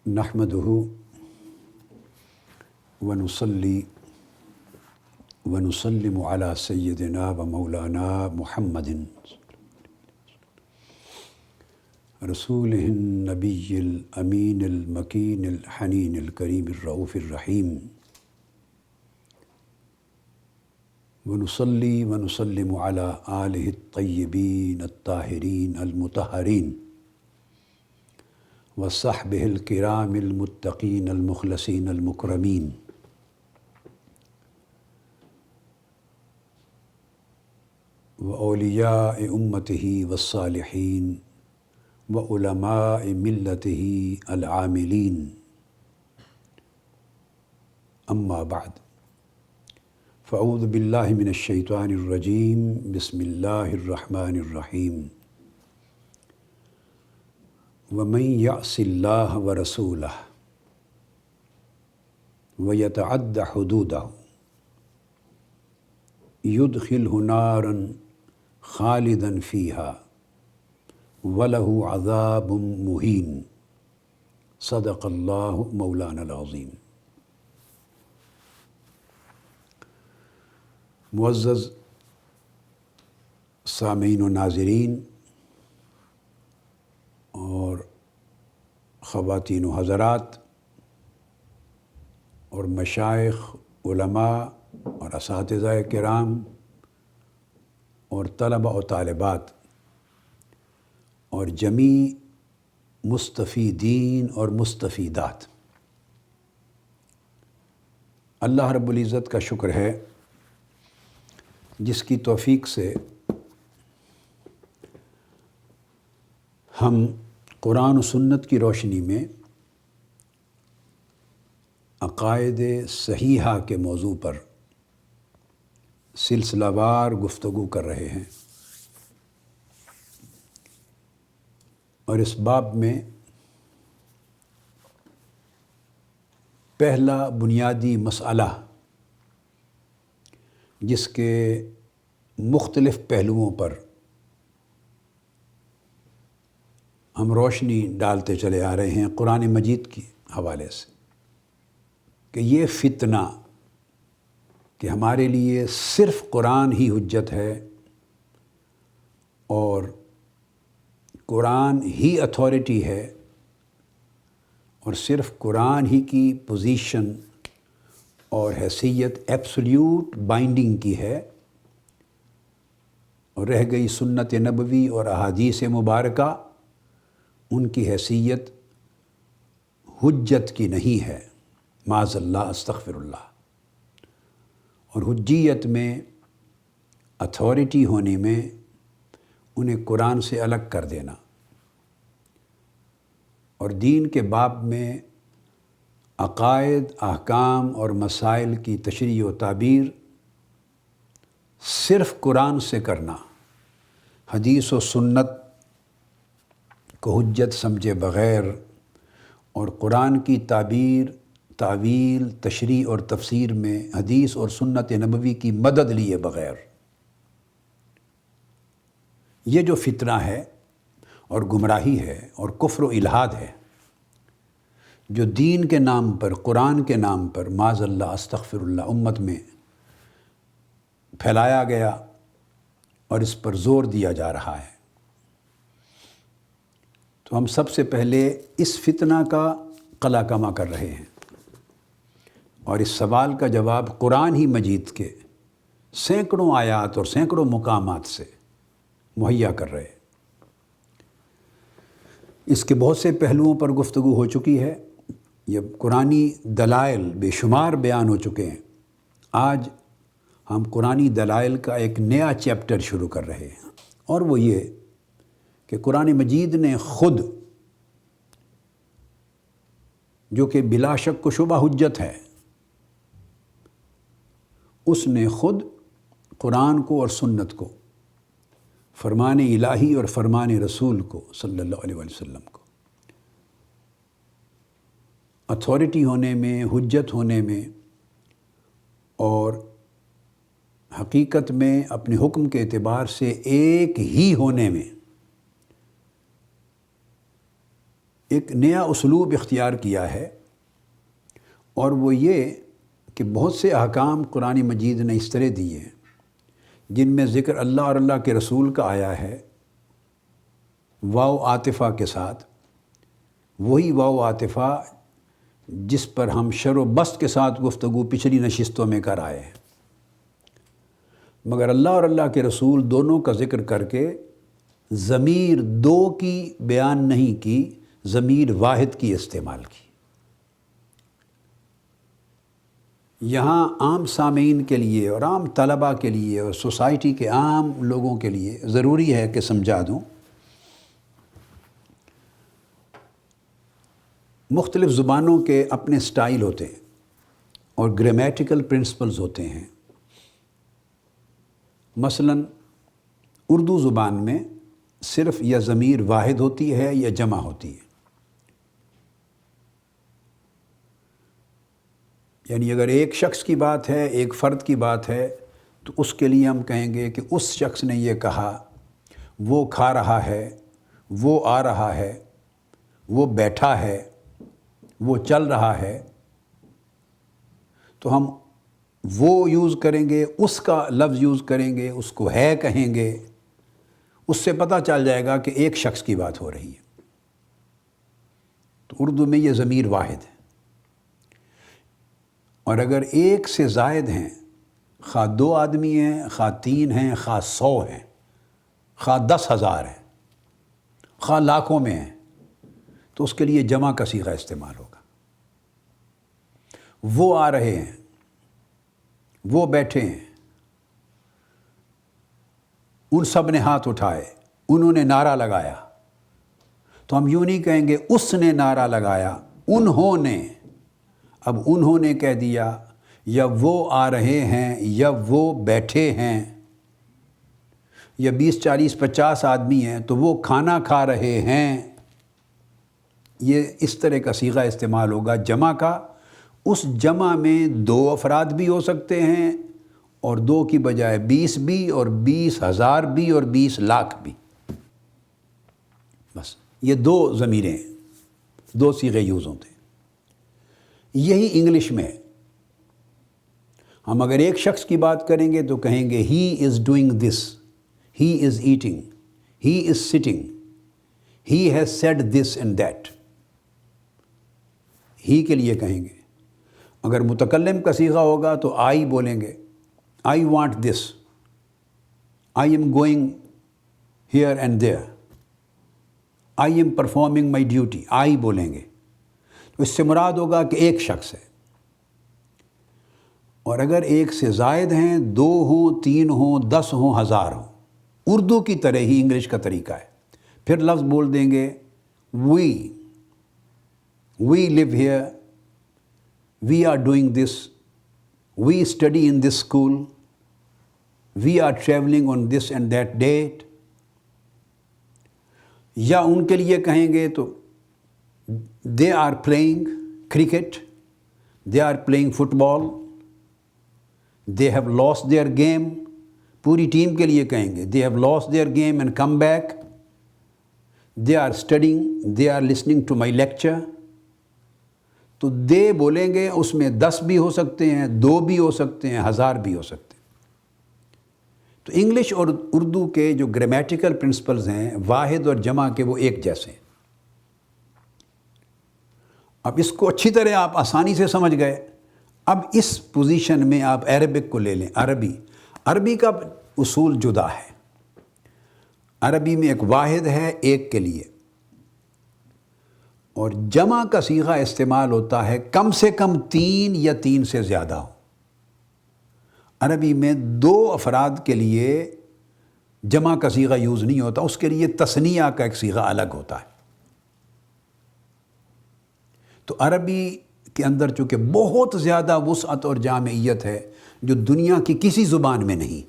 نحمدہ ونصلی ونسلم علی سیدنا و مولانا محمد رسولہ النبی الامین المکین الحنین الکریم الرؤوف الرحیم ونصلی ونسلم علی آلہ الطیبین الطاہرین المطہرین وصحبہ الکرام المتقین المخلصین المکرمین وأولیاء امتہ والصالحین وعلماء ملتہ العاملین اما بعد فاعوذ باللہ من الشیطان الرجیم بسم اللہ الرحمن الرحیم ومن یعص اللہ ورسولہ ویتعد حدودہ یدخلہ نارا خالدا فیہا وَلَهُ عَذَابٌ مُّهِینٌ صدق اللہ مولانا العظیم۔ معزز سامعین و ناظرین اور خواتین و حضرات اور مشائخ، علماء اور اساتذہ کرام اور طلباء و طالبات اور جمیع مستفیدین اور مستفیدات، اللہ رب العزت کا شکر ہے جس کی توفیق سے ہم قرآن و سنت کی روشنی میں عقائد صحیحہ کے موضوع پر سلسلہ وار گفتگو کر رہے ہیں، اور اس باب میں پہلا بنیادی مسئلہ جس کے مختلف پہلوؤں پر ہم روشنی ڈالتے چلے آ رہے ہیں قرآن مجید کے حوالے سے، کہ یہ فتنہ کہ ہمارے لیے صرف قرآن ہی حجت ہے اور قرآن ہی اتھارٹی ہے اور صرف قرآن ہی کی پوزیشن اور حیثیت ایبسلیوٹ بائنڈنگ کی ہے، اور رہ گئی سنت نبوی اور احادیث مبارکہ، ان کی حیثیت حجت کی نہیں ہے، معاذ اللہ استغفر اللہ۔ اور حجیت میں، اتھارٹی ہونے میں انہیں قرآن سے الگ کر دینا، اور دین کے باب میں عقائد، احکام اور مسائل کی تشریح و تعبیر صرف قرآن سے کرنا، حدیث و سنت کو حجت سمجھے بغیر اور قرآن کی تعبیر، تعویل، تشریح اور تفسیر میں حدیث اور سنت نبوی کی مدد لیے بغیر، یہ جو فتنہ ہے اور گمراہی ہے اور کفر و الحاد ہے جو دین کے نام پر، قرآن کے نام پر، معاذ اللہ استغفر اللہ، امت میں پھیلایا گیا اور اس پر زور دیا جا رہا ہے، تو ہم سب سے پہلے اس فتنہ کا قلع کما کر رہے ہیں اور اس سوال کا جواب قرآن ہی مجید کے سینکڑوں آیات اور سینکڑوں مقامات سے مہیا کر رہے ہیں۔ اس کے بہت سے پہلوؤں پر گفتگو ہو چکی ہے، یہ قرآنی دلائل بے شمار بیان ہو چکے ہیں۔ آج ہم قرآنی دلائل کا ایک نیا چیپٹر شروع کر رہے ہیں، اور وہ یہ کہ قرآن مجید نے خود، جو کہ بلا شک و شبہ حجت ہے، اس نے خود قرآن کو اور سنت کو، فرمان الہی اور فرمان رسول کو صلی اللہ علیہ وسلم کو اتھارٹی ہونے میں، حجت ہونے میں اور حقیقت میں اپنے حکم کے اعتبار سے ایک ہی ہونے میں ایک نیا اسلوب اختیار کیا ہے، اور وہ یہ کہ بہت سے احکام قرآن مجید نے اس طرح دیے ہیں جن میں ذکر اللہ اور اللہ کے رسول کا آیا ہے واو عاطفہ کے ساتھ، وہی واو عاطفہ جس پر ہم شر و بست کے ساتھ گفتگو پچھلی نشستوں میں کر آئے ہیں، مگر اللہ اور اللہ کے رسول دونوں کا ذکر کر کے ضمیر دو کی بیان نہیں کی، ضمیر واحد کی استعمال کی۔ یہاں عام سامعین کے لیے اور عام طلباء کے لیے اور سوسائٹی کے عام لوگوں کے لیے ضروری ہے کہ سمجھا دوں، مختلف زبانوں کے اپنے سٹائل ہوتے ہیں اور گرامیٹیکل پرنسپلز ہوتے ہیں۔ مثلا اردو زبان میں صرف یا ضمیر واحد ہوتی ہے یا جمع ہوتی ہے، یعنی اگر ایک شخص کی بات ہے، ایک فرد کی بات ہے، تو اس کے لیے ہم کہیں گے کہ اس شخص نے یہ کہا، وہ کھا رہا ہے، وہ آ رہا ہے، وہ بیٹھا ہے، وہ چل رہا ہے، تو ہم وہ یوز کریں گے، اس کا لفظ یوز کریں گے، اس کو ہے کہیں گے، اس سے پتہ چل جائے گا کہ ایک شخص کی بات ہو رہی ہے۔ تو اردو میں یہ ضمیر واحد ہے، اور اگر ایک سے زائد ہیں، خواہ 2 آدمی ہیں، خواہ 3 ہیں، خواہ 100 ہیں، خواہ 10,000 ہیں، خواہ لاکھوں میں ہیں، تو اس کے لیے جمع کا صیغہ استعمال ہوگا۔ وہ آ رہے ہیں، وہ بیٹھے ہیں، ان سب نے ہاتھ اٹھائے، انہوں نے نعرہ لگایا، تو ہم یوں نہیں کہیں گے اس نے نعرہ لگایا، انہوں نے۔ اب انہوں نے کہہ دیا، یا وہ آ رہے ہیں، یا وہ بیٹھے ہیں، یا 20 40 50 آدمی ہیں تو وہ کھانا کھا رہے ہیں، یہ اس طرح کا صیغہ استعمال ہوگا جمع کا۔ اس جمع میں 2 افراد بھی ہو سکتے ہیں، اور 2 کی بجائے 20 بھی، اور 20,000 بھی، اور 20 لاکھ بھی۔ بس یہ 2 ضمیریں، 2 صیغے یوز ہوتے ہیں۔ یہی انگلش میں ہم اگر ایک شخص کی بات کریں گے تو کہیں گے ہی is doing this, he is eating, he is sitting, he has said this and that, he کے لیے کہیں گے۔ اگر متکلم کا صیغہ ہوگا تو آئی بولیں گے، I want this, I am going here and there, I am performing my duty, I بولیں گے، تو اس سے مراد ہوگا کہ ایک شخص ہے۔ اور اگر ایک سے زائد ہیں، 2 ہوں، 3 ہوں، 10 ہوں، 1000 ہوں، اردو کی طرح ہی انگلش کا طریقہ ہے، پھر لفظ بول دیں گے we live here, we are doing this, we study in this school, we are travelling on this and that date. یا ان کے لیے کہیں گے تو they are playing cricket, they are playing football, they have lost their game، پوری team کے لیے کہیں گے they have lost their game and come back، they are studying، they are listening to my lecture۔ تو they بولیں گے، اس میں 10 بھی ہو سکتے ہیں، 2 بھی ہو سکتے ہیں، 1000 بھی ہو سکتے ہیں۔ تو انگلش اور اردو کے جو گرامیٹیکل پرنسپلز ہیں، واحد اور جمع کے، وہ ایک جیسے ہیں۔ اب اس کو اچھی طرح آپ آسانی سے سمجھ گئے۔ اب اس پوزیشن میں آپ عربک کو لے لیں، عربی کا اصول جدا ہے۔ عربی میں ایک واحد ہے ایک کے لیے، اور جمع کا صیغہ استعمال ہوتا ہے کم سے کم 3 یا 3 سے زیادہ ہو۔ عربی میں 2 افراد کے لیے جمع کا صیغہ یوز نہیں ہوتا، اس کے لیے تثنیہ کا ایک صیغہ الگ ہوتا ہے۔ تو عربی کے اندر چونکہ بہت زیادہ وسعت اور جامعیت ہے جو دنیا کی کسی زبان میں نہیں،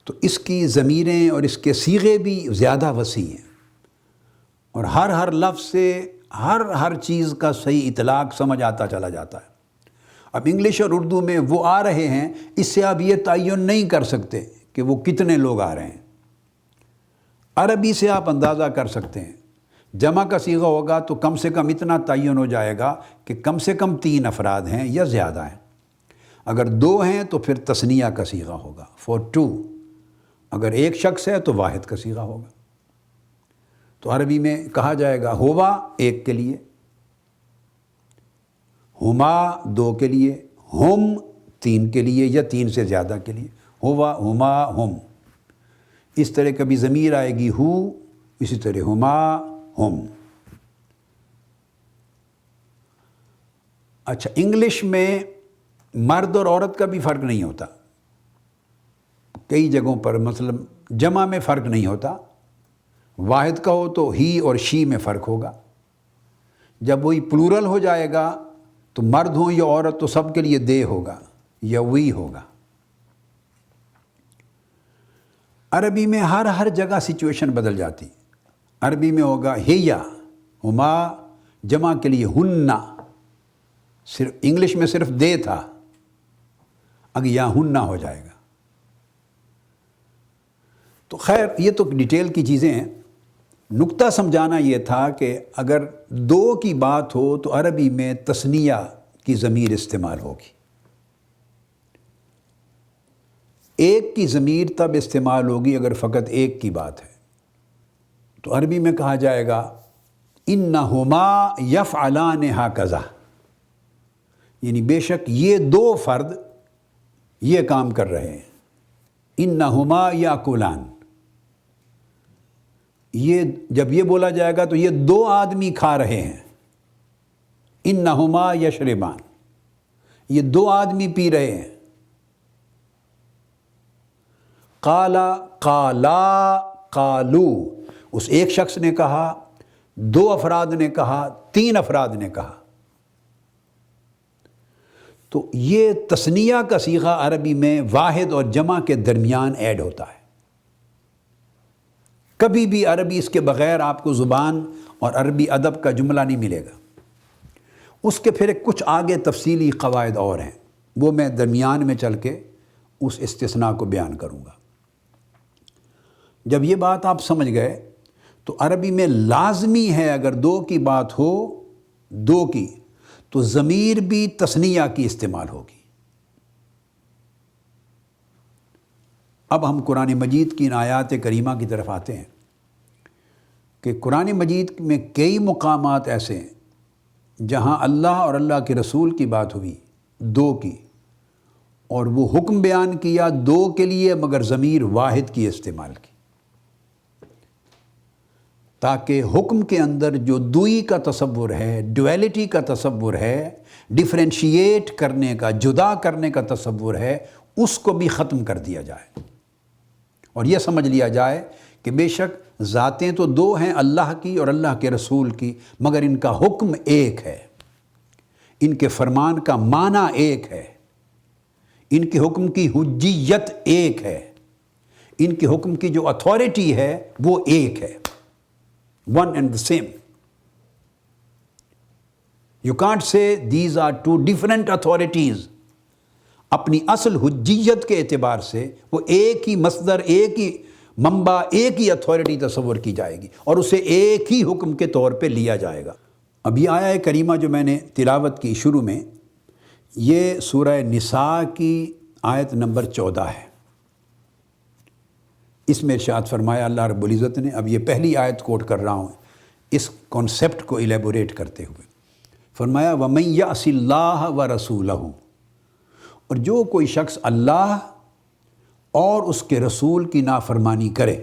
تو اس کی ضمیریں اور اس کے صیغے بھی زیادہ وسیع ہیں، اور ہر لفظ سے ہر چیز کا صحیح اطلاق سمجھ آتا چلا جاتا ہے۔ اب انگلش اور اردو میں وہ آ رہے ہیں، اس سے آپ یہ تعین نہیں کر سکتے کہ وہ کتنے لوگ آ رہے ہیں۔ عربی سے آپ اندازہ کر سکتے ہیں، جمع کا صیغہ ہوگا تو کم سے کم اتنا تعین ہو جائے گا کہ کم سے کم 3 افراد ہیں یا زیادہ ہیں۔ اگر 2 ہیں تو پھر تثنیہ کا صیغہ ہوگا for 2۔ اگر ایک شخص ہے تو واحد کا صیغہ ہوگا۔ تو عربی میں کہا جائے گا ہوا 1 کے لیے، ہما 2 کے لیے، ہم 3 کے لیے یا 3 سے زیادہ کے لیے، ہوا، ہما، ہم۔ اس طرح کبھی ضمیر آئے گی ہو، اسی طرح ہما، ہم۔ اچھا، انگلش میں مرد اور عورت کا بھی فرق نہیں ہوتا۔ کئی جگہوں پر مثلا جمع میں فرق نہیں ہوتا، واحد کا ہو تو ہی اور شی میں فرق ہوگا۔ جب وہی پلورل ہو جائے گا تو مرد ہوں یا عورت تو سب کے لیے دے ہوگا یا وی ہوگا۔ عربی میں ہر جگہ سچویشن بدل جاتی۔ عربی میں ہوگا ہیا، ہما جمع کے لیے ہننا، صرف انگلش میں صرف دے تھا، اب یہاں ہننا ہو جائے گا۔ تو خیر یہ تو ڈیٹیل کی چیزیں ہیں، نقطہ سمجھانا یہ تھا کہ اگر 2 کی بات ہو تو عربی میں تثنیہ کی ضمیر استعمال ہوگی۔ 1 کی ضمیر تب استعمال ہوگی اگر فقط 1 کی بات ہے، تو عربی میں کہا جائے گا انہما یفعلان ہکذا، یعنی بے شک یہ 2 فرد یہ کام کر رہے ہیں۔ انہما یاکلان، یہ جب یہ بولا جائے گا تو یہ 2 آدمی کھا رہے ہیں۔ انہما یشربان، یہ 2 آدمی پی رہے ہیں۔ قالا، قالا، قالو، اس ایک شخص نے کہا، 2 افراد نے کہا، 3 افراد نے کہا۔ تو یہ تثنیہ کا صیغہ عربی میں واحد اور جمع کے درمیان ایڈ ہوتا ہے۔ کبھی بھی عربی اس کے بغیر آپ کو زبان اور عربی ادب کا جملہ نہیں ملے گا۔ اس کے پھر کچھ آگے تفصیلی قواعد اور ہیں، وہ میں درمیان میں چل کے اس استثناء کو بیان کروں گا۔ جب یہ بات آپ سمجھ گئے تو عربی میں لازمی ہے اگر 2 کی بات ہو، 2 کی، تو ضمیر بھی تثنیہ کی استعمال ہوگی۔ اب ہم قرآن مجید کی ان آیات کریمہ کی طرف آتے ہیں کہ قرآن مجید میں کئی مقامات ایسے ہیں جہاں اللہ اور اللہ کے رسول کی بات ہوئی 2 کی، اور وہ حکم بیان کیا 2 کے لیے مگر ضمیر واحد کی استعمال کی، تاکہ حکم کے اندر جو دوئی کا تصور ہے، ڈویلٹی کا تصور ہے، ڈیفرینشیٹ کرنے کا، جدا کرنے کا تصور ہے، اس کو بھی ختم کر دیا جائے، اور یہ سمجھ لیا جائے کہ بے شک ذاتیں تو 2 ہیں، اللہ کی اور اللہ کے رسول کی، مگر ان کا حکم ایک ہے، ان کے فرمان کا معنی ایک ہے، ان کے حکم کی حجیت ایک ہے، ان کے حکم کی جو اتھارٹی ہے وہ ایک ہے، one and the same. You can't say these are 2 different authorities. اپنی اصل حجیت کے اعتبار سے وہ ایک ہی مصدر، ایک ہی منبع، ایک ہی اتھارٹی تصور کی جائے گی اور اسے ایک ہی حکم کے طور پہ لیا جائے گا۔ اب یہ آیہ کریمہ جو میں نے تلاوت کی شروع میں، یہ سورہ نساء کی آیت نمبر 14 ہے۔ اس میں ارشاد فرمایا اللہ رب العزت نے، اب یہ پہلی آیت کوٹ کر رہا ہوں اس کانسیپٹ کو ایلیبوریٹ کرتے ہوئے، فرمایا وَمَن يَعْصِ اللَّهَ وَرَسُولَهُ، اور جو کوئی شخص اللہ اور اس کے رسول کی نافرمانی کرے،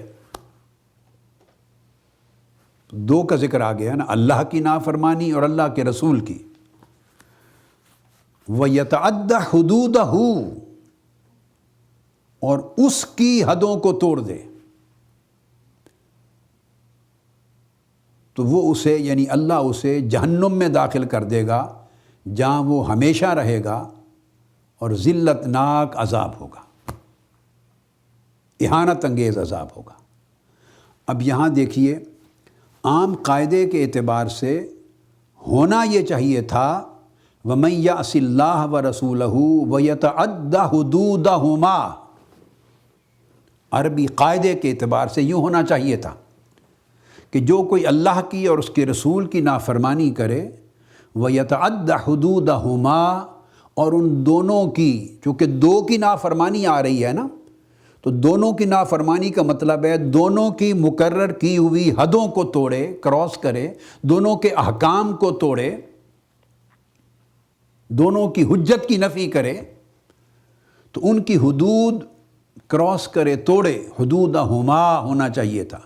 2 کا ذکر آ گیا نا، اللہ کی نافرمانی اور اللہ کے رسول کی، وَيَتَعَدَّ حُدُودَهُ، اور اس کی حدوں کو توڑ دے، تو وہ اسے، یعنی اللہ اسے جہنم میں داخل کر دے گا جہاں وہ ہمیشہ رہے گا اور ذلت ناک عذاب ہوگا، اہانت انگیز عذاب ہوگا۔ اب یہاں دیکھیے، عام قاعدے کے اعتبار سے ہونا یہ چاہیے تھا وَمَن يَعْصِ اللَّهَ وَرَسُولَهُ وَيَتَعَدَّ حُدُودَهُمَا، عربی قاعدے کے اعتبار سے یوں ہونا چاہیے تھا کہ جو کوئی اللہ کی اور اس کے رسول کی نافرمانی کرے وَيَتَعَدَّ حُدُودَهُمَا، اور ان دونوں کی، چونکہ دو کی نافرمانی آ رہی ہے نا، تو دونوں کی نافرمانی کا مطلب ہے دونوں کی مقرر کی ہوئی حدوں کو توڑے، کراس کرے، دونوں کے احکام کو توڑے، دونوں کی حجت کی نفی کرے، تو ان کی حدود کراس کرے، توڑے، حدودہما ہونا چاہیے تھا،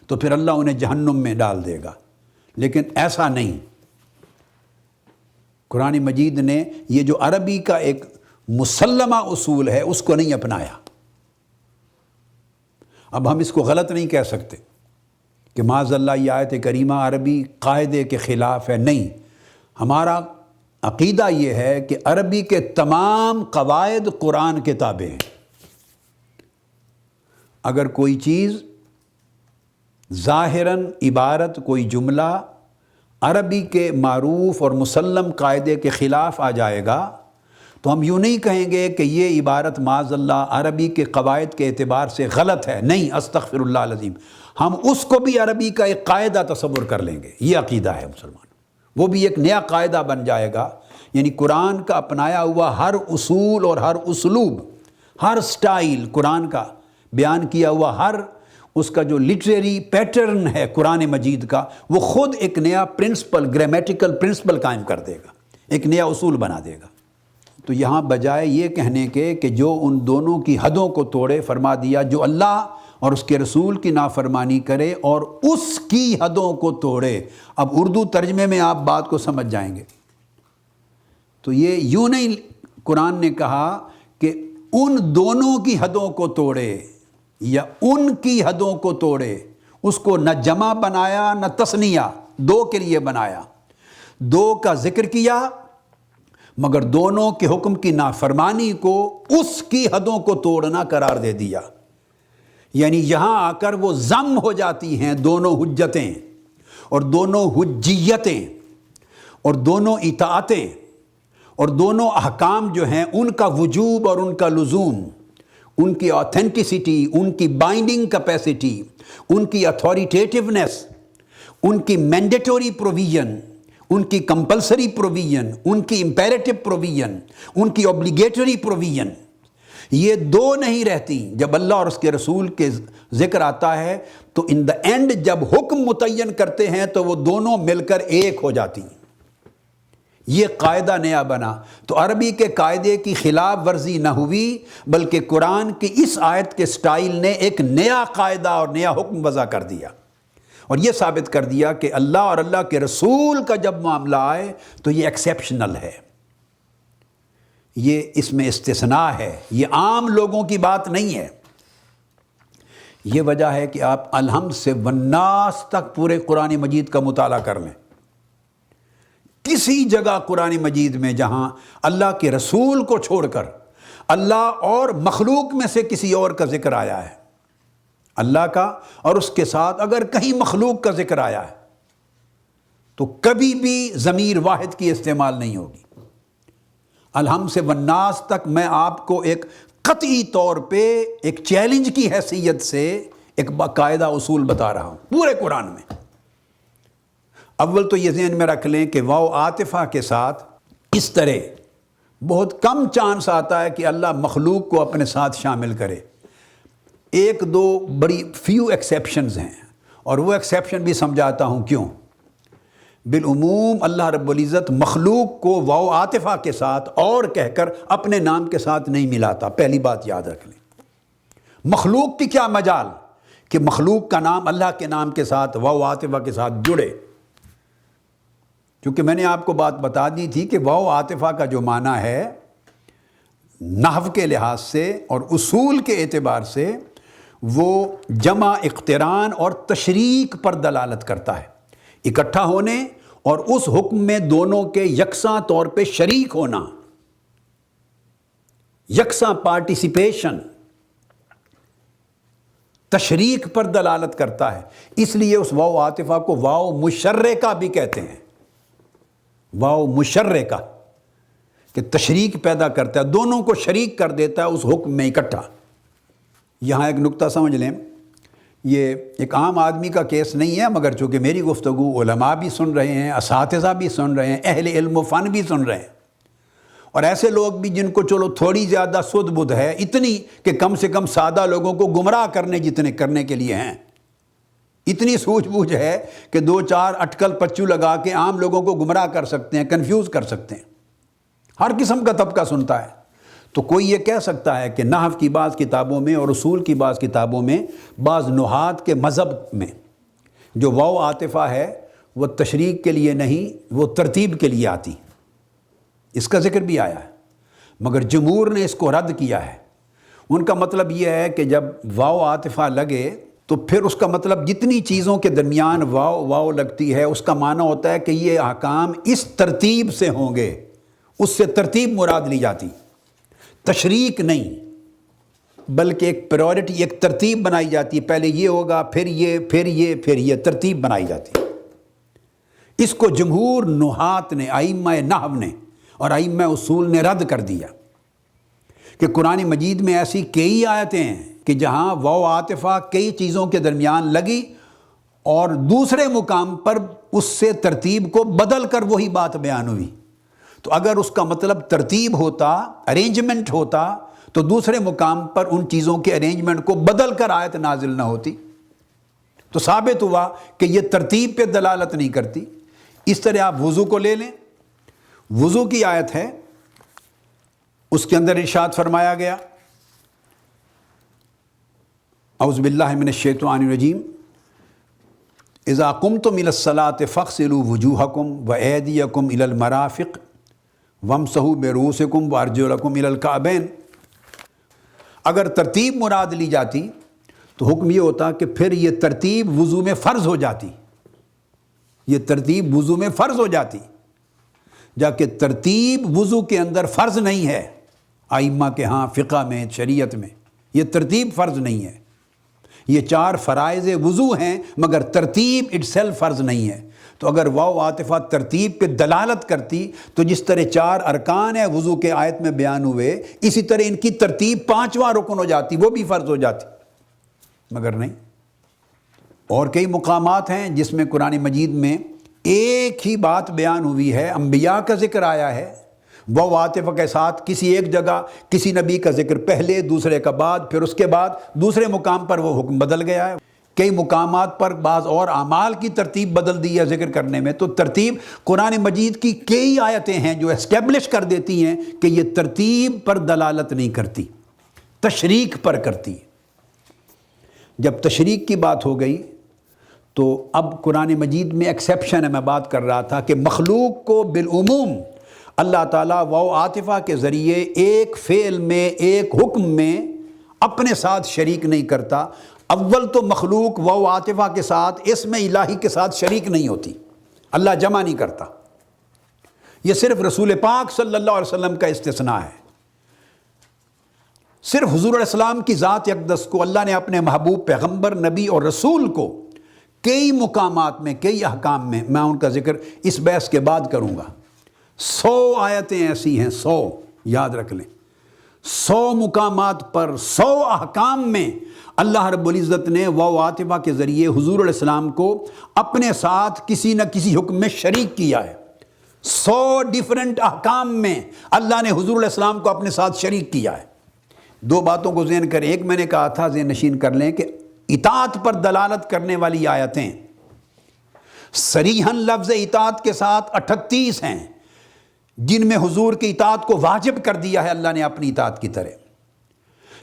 تو پھر اللہ انہیں جہنم میں ڈال دے گا، لیکن ایسا نہیں۔ قرآن مجید نے یہ جو عربی کا ایک مسلمہ اصول ہے اس کو نہیں اپنایا۔ اب ہم اس کو غلط نہیں کہہ سکتے کہ معاذ اللہ یہ آیت کریمہ عربی قاعدے کے خلاف ہے، نہیں، ہمارا عقیدہ یہ ہے کہ عربی کے تمام قواعد قرآن کے تابع ہیں۔ اگر کوئی چیز ظاہراً عبارت، کوئی جملہ عربی کے معروف اور مسلم قاعدے کے خلاف آ جائے گا تو ہم یوں نہیں کہیں گے کہ یہ عبارت معاذ اللہ عربی کے قواعد کے اعتبار سے غلط ہے، نہیں، استغفر اللہ العظیم، ہم اس کو بھی عربی کا ایک قاعدہ تصور کر لیں گے، یہ عقیدہ ہے مسلمان، وہ بھی ایک نیا قاعدہ بن جائے گا۔ یعنی قرآن کا اپنایا ہوا ہر اصول اور ہر اسلوب، ہر سٹائل، قرآن کا بیان کیا ہوا ہر اس کا جو لٹریری پیٹرن ہے قرآن مجید کا، وہ خود ایک نیا پرنسپل، گرامیٹیکل پرنسپل قائم کر دے گا، ایک نیا اصول بنا دے گا۔ تو یہاں بجائے یہ کہنے کے کہ جو ان دونوں کی حدوں کو توڑے، فرما دیا جو اللہ اور اس کے رسول کی نافرمانی کرے اور اس کی حدوں کو توڑے۔ اب اردو ترجمے میں آپ بات کو سمجھ جائیں گے، تو یہ یوں نہیں قرآن نے کہا کہ ان دونوں کی حدوں کو توڑے یا ان کی حدوں کو توڑے، اس کو نہ جمع بنایا نہ تثنیہ، دو کے لیے بنایا، دو کا ذکر کیا، مگر دونوں کے حکم کی نافرمانی کو اس کی حدوں کو توڑنا قرار دے دیا۔ یعنی یہاں آ کر وہ ضم ہو جاتی ہیں دونوں حجتیں اور دونوں حجیتیں اور دونوں اطاعتیں اور دونوں احکام جو ہیں ان کا وجوب اور ان کا لزوم، ان کی آتھینٹسٹی، ان کی بائنڈنگ کیپیسٹی، ان کی اتھارٹیٹیونیس، ان کی مینڈیٹوری پروویژن، ان کی کمپلسری پروویژن، ان کی امپیریٹو پروویژن، ان کی اوبلیگیٹری پروویژن، یہ دو نہیں رہتی۔ جب اللہ اور اس کے رسول کے ذکر آتا ہے تو ان دا اینڈ جب حکم متعین کرتے ہیں تو وہ دونوں مل کر ایک ہو جاتی ہیں۔ یہ قاعدہ نیا بنا، تو عربی کے قاعدے کی خلاف ورزی نہ ہوئی، بلکہ قرآن کی اس آیت کے سٹائل نے ایک نیا قاعدہ اور نیا حکم وضع کر دیا، اور یہ ثابت کر دیا کہ اللہ اور اللہ کے رسول کا جب معاملہ آئے تو یہ ایکسیپشنل ہے، یہ اس میں استثناء ہے، یہ عام لوگوں کی بات نہیں ہے۔ یہ وجہ ہے کہ آپ الحمد سے والناس تک پورے قرآن مجید کا مطالعہ کر لیں، کسی جگہ قرآن مجید میں جہاں اللہ کے رسول کو چھوڑ کر اللہ اور مخلوق میں سے کسی اور کا ذکر آیا ہے، اللہ کا اور اس کے ساتھ اگر کہیں مخلوق کا ذکر آیا ہے تو کبھی بھی ضمیر واحد کی استعمال نہیں ہوگی۔ الحمد سے والناس تک میں آپ کو ایک قطعی طور پہ ایک چیلنج کی حیثیت سے ایک باقاعدہ اصول بتا رہا ہوں پورے قرآن میں۔ اول تو یہ ذہن میں رکھ لیں کہ واو عاطفہ کے ساتھ اس طرح بہت کم چانس آتا ہے کہ اللہ مخلوق کو اپنے ساتھ شامل کرے، ایک دو بڑی فیو ایکسیپشنز ہیں، اور وہ ایکسیپشن بھی سمجھاتا ہوں کیوں۔ بالعموم اللہ رب العزت مخلوق کو واو عاطفہ کے ساتھ اور کہہ کر اپنے نام کے ساتھ نہیں ملاتا، پہلی بات یاد رکھ لیں۔ مخلوق کی کیا مجال کہ مخلوق کا نام اللہ کے نام کے ساتھ واو عاطفہ کے ساتھ جڑے، کیونکہ میں نے آپ کو بات بتا دی تھی کہ واو عاطفہ کا جو معنی ہے نحو کے لحاظ سے اور اصول کے اعتبار سے وہ جمع اقتران اور تشریک پر دلالت کرتا ہے، اکٹھا ہونے اور اس حکم میں دونوں کے یکساں طور پہ شریک ہونا، یکساں پارٹیسپیشن، تشریک پر دلالت کرتا ہے۔ اس لیے اس واو عاطفہ کو واو مشرکہ بھی کہتے ہیں، واو مشرکہ، کہ تشریک پیدا کرتا ہے، دونوں کو شریک کر دیتا ہے اس حکم میں اکٹھا۔ یہاں ایک نقطہ سمجھ لیں یہ ایک عام آدمی کا کیس نہیں ہے، مگر چونکہ میری گفتگو علماء بھی سن رہے ہیں، اساتذہ بھی سن رہے ہیں، اہل علم و فن بھی سن رہے ہیں، اور ایسے لوگ بھی جن کو چلو تھوڑی زیادہ سدھ بدھ ہے، اتنی کہ کم سے کم سادہ لوگوں کو گمراہ کرنے کے لیے ہیں، اتنی سوجھ بوجھ ہے کہ دو چار اٹکل پچو لگا کے عام لوگوں کو گمراہ کر سکتے ہیں، کنفیوز کر سکتے ہیں، ہر قسم کا طبقہ سنتا ہے۔ تو کوئی یہ کہہ سکتا ہے کہ نحو کی بعض کتابوں میں اور اصول کی بعض کتابوں میں بعض نحات کے مذہب میں جو واو عاطفہ ہے وہ تشریک کے لیے نہیں، وہ ترتیب کے لیے آتی، اس کا ذکر بھی آیا ہے، مگر جمہور نے اس کو رد کیا ہے۔ ان کا مطلب یہ ہے کہ جب واو عاطفہ لگے تو پھر اس کا مطلب جتنی چیزوں کے درمیان واو لگتی ہے اس کا معنی ہوتا ہے کہ یہ احکام اس ترتیب سے ہوں گے، اس سے ترتیب مراد لی جاتی، تشریک نہیں، بلکہ ایک پریورٹی، ایک ترتیب بنائی جاتی ہے، پہلے یہ ہوگا، پھر یہ، پھر یہ، پھر یہ، ترتیب بنائی جاتی ہے۔ اس کو جمہور نحات نے، ائمہ نحو نے اور ائمہ اصول نے رد کر دیا کہ قرآن مجید میں ایسی کئی آیتیں ہیں کہ جہاں واو عاطفہ کئی چیزوں کے درمیان لگی اور دوسرے مقام پر اس سے ترتیب کو بدل کر وہی بات بیان ہوئی۔ تو اگر اس کا مطلب ترتیب ہوتا، ارینجمنٹ ہوتا، تو دوسرے مقام پر ان چیزوں کے ارینجمنٹ کو بدل کر آیت نازل نہ ہوتی۔ تو ثابت ہوا کہ یہ ترتیب پہ دلالت نہیں کرتی۔ اس طرح آپ وضو کو لے لیں، وضو کی آیت ہے، اس کے اندر ارشاد فرمایا گیا، اعوذ باللہ من الشیطان الرجیم، اذا قمتم الى الصلاة فاغسلوا وجوہکم وایدیکم الى المرافق وامسحوا برؤوسکم وارجلکم الى الکعبین۔ اگر ترتیب مراد لی جاتی تو حکم یہ ہوتا کہ پھر یہ ترتیب وضو میں فرض ہو جاتی، یہ ترتیب وضو میں فرض ہو جاتی، جبکہ ترتیب وضو کے اندر فرض نہیں ہے۔ ائمہ کے ہاں، فقہ میں، شریعت میں یہ ترتیب فرض نہیں ہے، یہ چار فرائض وضو ہیں مگر ترتیب اٹسیلف فرض نہیں ہے۔ تو اگر واو عاطفہ ترتیب پہ دلالت کرتی تو جس طرح چار ارکان ہیں وضو کے آیت میں بیان ہوئے، اسی طرح ان کی ترتیب پانچواں رکن ہو جاتی، وہ بھی فرض ہو جاتی، مگر نہیں۔ اور کئی مقامات ہیں جس میں قرآن مجید میں ایک ہی بات بیان ہوئی ہے، انبیاء کا ذکر آیا ہے، واو عاطفہ کے ساتھ کسی ایک جگہ کسی نبی کا ذکر پہلے، دوسرے کا بعد، پھر اس کے بعد دوسرے مقام پر وہ حکم بدل گیا ہے۔ کئی مقامات پر بعض اور اعمال کی ترتیب بدل دی ہے ذکر کرنے میں۔ تو ترتیب قرآن مجید کی کئی آیتیں ہیں جو اسٹیبلش کر دیتی ہیں کہ یہ ترتیب پر دلالت نہیں کرتی، تشریک پر کرتی۔ جب تشریک کی بات ہو گئی تو اب قرآن مجید میں ایکسیپشن ہے، میں بات کر رہا تھا کہ مخلوق کو بالعموم اللہ تعالیٰ واو عاطفہ کے ذریعے ایک فعل میں، ایک حکم میں اپنے ساتھ شریک نہیں کرتا۔ اول تو مخلوق واو عاطفہ کے ساتھ اسم الہی کے ساتھ شریک نہیں ہوتی، اللہ جمع نہیں کرتا، یہ صرف رسول پاک صلی اللہ علیہ وسلم کا استثناء ہے۔ صرف حضور علیہ السلام کی ذات اقدس کو اللہ نے اپنے محبوب پیغمبر، نبی اور رسول کو کئی مقامات میں، کئی احکام میں ان کا ذکر اس بحث کے بعد کروں گا۔ 100 آیتیں ایسی ہیں، 100 یاد رکھ لیں، 100 مقامات پر، 100 احکام میں اللہ رب العزت نے واو عاطفہ کے ذریعے حضور علیہ السلام کو اپنے ساتھ کسی نہ کسی حکم میں شریک کیا ہے۔ 100 ڈیفرنٹ احکام میں اللہ نے حضور علیہ السلام کو اپنے ساتھ شریک کیا ہے۔ دو باتوں کو ذہن کریں، ایک میں نے کہا تھا ذہن نشین کر لیں کہ اطاعت پر دلالت کرنے والی آیتیں صریحاً لفظ اطاعت کے ساتھ 38 ہیں جن میں حضور کی اطاعت کو واجب کر دیا ہے اللہ نے اپنی اطاعت کی طرح،